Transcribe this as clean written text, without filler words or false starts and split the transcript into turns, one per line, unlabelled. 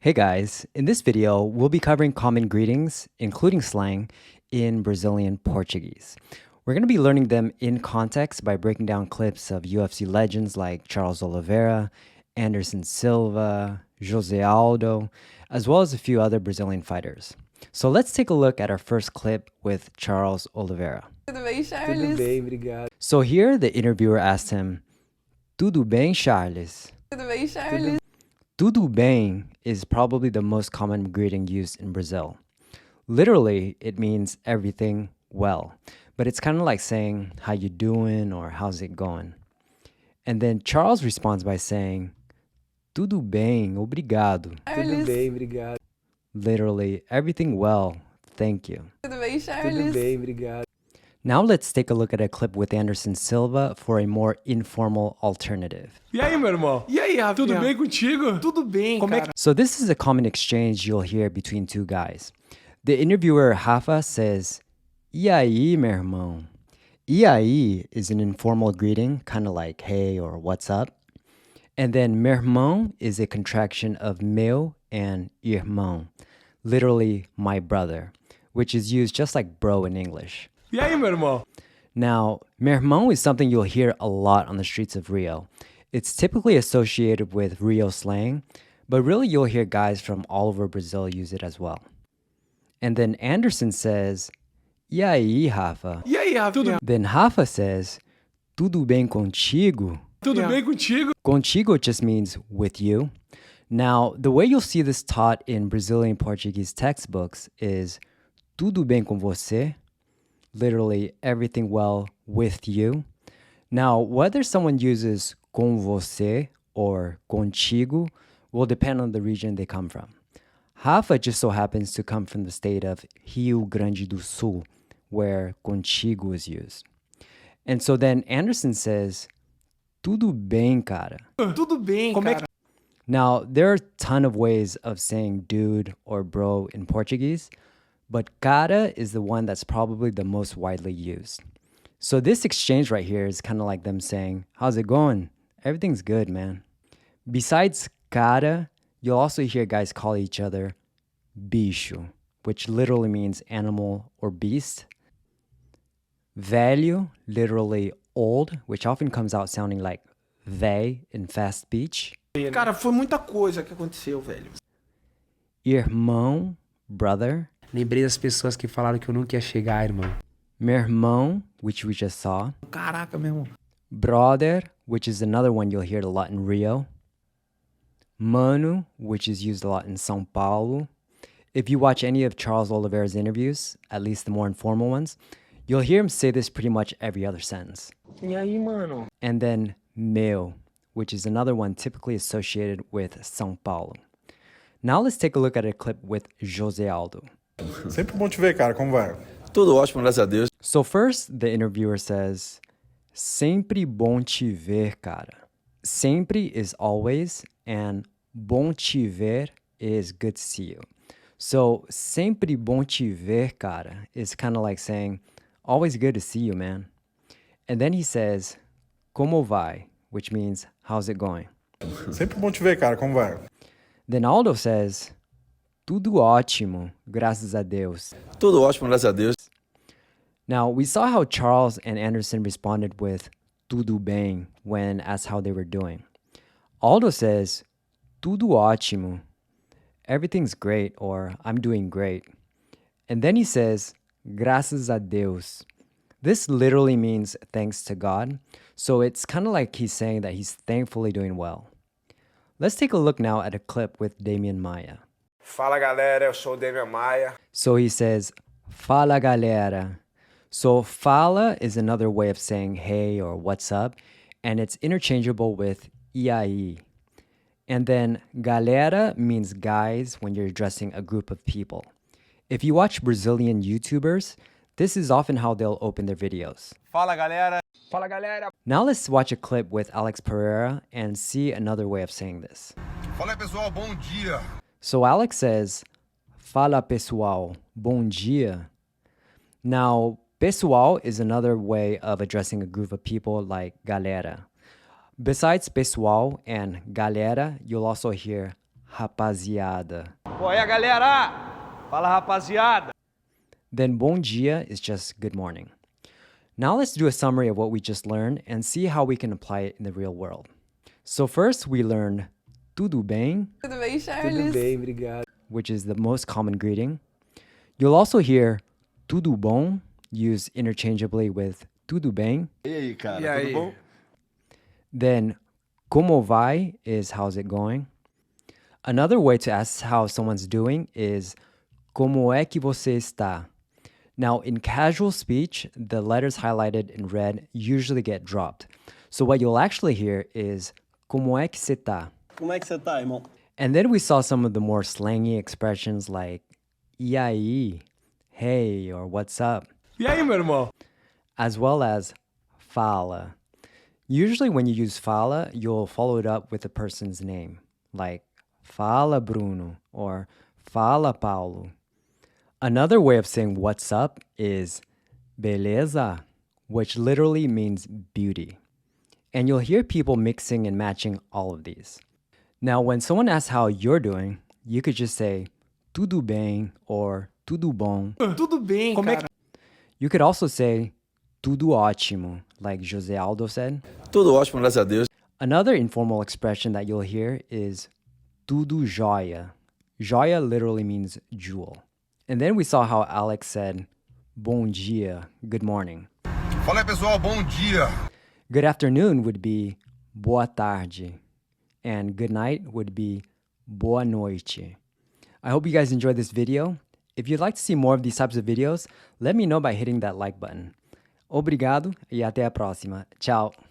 Hey guys, in this video, we'll be covering common greetings, including slang, in Brazilian Portuguese. We're going to be learning them in context by breaking down clips of UFC legends like Charles Oliveira, Anderson Silva, Jose Aldo, as well as a few other Brazilian fighters. So let's take a look at our first clip with Charles Oliveira.
Tudo bem, Charles?
Tudo bem, obrigado.
So here, the interviewer asked him, Tudo bem, Charles?
Tudo bem, Charles?
Tudo bem is probably the most common greeting used in Brazil. Literally, it means everything well, but it's kind of like saying, how you doing or how's it going? And then Charles responds by saying, Tudo bem, obrigado.
Tudo bem, obrigado.
Literally, everything well, thank you.
Tudo bem,
Tudo
Charles?
bem, obrigado.
Now let's take a look at a clip with Anderson Silva for a more informal alternative.
E aí, meu irmão?
E aí, Rafinha?
Tudo bem contigo?
Tudo bem,
Como é
cara.
So this is a common exchange you'll hear between two guys. The interviewer, Rafa, says, E aí, meu irmão? E aí is an informal greeting, kind of like, hey or what's up. And then meu irmão is a contraction of meu and irmão, literally my brother, which is used just like bro in English.
E aí, meu irmão?
Now, meu irmão is something you'll hear a lot on the streets of Rio. It's typically associated with Rio slang, but really you'll hear guys from all over Brazil use it as well. And then Anderson says, E aí, Rafa?
E aí, Rafinha?
Then Rafa says, Tudo bem contigo?
Tudo
Yeah.
bem contigo?
Contigo just means with you. Now, the way you'll see this taught in Brazilian Portuguese textbooks is Tudo bem com você? Literally, everything well with you. Now, whether someone uses com você or contigo will depend on the region they come from. Rafa just so happens to come from the state of Rio Grande do Sul, where contigo is used. And so then Anderson says, Tudo bem, cara.
Tudo bem,
Como é
cara.
Now, there are a ton of ways of saying dude or bro in Portuguese, but cara is the one that's probably the most widely used. So this exchange right here is kind of like them saying, how's it going? Everything's good, man. Besides cara, you'll also hear guys call each other bicho, which literally means animal or beast. Velho, literally old, which often comes out sounding like véi in fast speech.
Cara, foi muita coisa que aconteceu, velho.
Irmão, brother.
Lembrei das pessoas que falaram que eu nunca ia chegar, irmão.
Meu irmão, which we just saw.
Caraca, meu irmão.
Brother, which is another one you'll hear a lot in Rio. Mano, which is used a lot in São Paulo. If you watch any of Charles Oliveira's interviews, at least the more informal ones, you'll hear him say this pretty much every other sentence.
E aí, mano?
And then meu, which is another one typically associated with São Paulo. Now let's take a look at a clip with Jose Aldo.
Sempre bom te ver, cara. Como vai?
Tudo ótimo, graças a Deus.
So first, the interviewer says, Sempre bom te ver, cara. Sempre is always, and bom te ver is good to see you. So sempre bom te ver, cara, is kind of like saying, always good to see you, man. And then he says, Como vai? Which means, how's it going?
Sempre bom te ver, cara. Como vai?
Then Aldo says, Tudo ótimo, graças a Deus.
Tudo ótimo, graças a Deus.
Now, we saw how Charles and Anderson responded with tudo bem when asked how they were doing. Aldo says, Tudo ótimo. Everything's great, or I'm doing great. And then he says, Graças a Deus. This literally means thanks to God. So it's kind of like he's saying that he's thankfully doing well. Let's take a look now at a clip with Damian Maia.
Fala galera, eu sou o Damian Maia.
So he says, Fala galera. So fala is another way of saying hey or what's up, and it's interchangeable with e aí. And then galera means guys when you're addressing a group of people. If you watch Brazilian YouTubers, this is often how they'll open their videos.
Fala galera.
Fala, galera.
Now let's watch a clip with Alex Pereira and see another way of saying this.
Fala aí, pessoal. Bom dia.
So Alex says, Fala pessoal, bom dia. Now, pessoal is another way of addressing a group of people like galera. Besides pessoal and galera, you'll also hear rapaziada.
Qual é, galera? Fala, rapaziada.
Then bom dia is just good morning. Now let's do a summary of what we just learned and see how we can apply it in the real world. So first we learned tudo bem,
Tudo bem, Charles?
Tudo bem, obrigado.
which is the most common greeting. You'll also hear tudo bom used interchangeably with tudo bem.
E aí, cara,
E aí?
tudo bom?
Then como vai is how's it going. Another way to ask how someone's doing is como é que você está? Now, in casual speech, the letters highlighted in red usually get dropped. So what you'll actually hear is como é que você tá?
Como é que você tá, irmão?
And then we saw some of the more slangy expressions like e aí, hey, or what's up,
E aí, meu irmão?
as well as fala. Usually when you use fala, you'll follow it up with a person's name, like fala Bruno or fala Paulo. Another way of saying what's up is beleza, which literally means beauty. And you'll hear people mixing and matching all of these. Now, when someone asks how you're doing, you could just say tudo bem or tudo bom.
Tudo bem,
Como é
cara.
You could also say tudo ótimo, like José Aldo said.
Tudo ótimo, graças a Deus.
Another informal expression that you'll hear is tudo jóia. Jóia literally means jewel. And then we saw how Alex said bom dia, good morning.
Fala aí, pessoal, bom dia.
Good afternoon would be boa tarde. And good night would be boa noite. I hope you guys enjoyed this video. If you'd like to see more of these types of videos, let me know by hitting that like button. Obrigado e até a próxima. Tchau.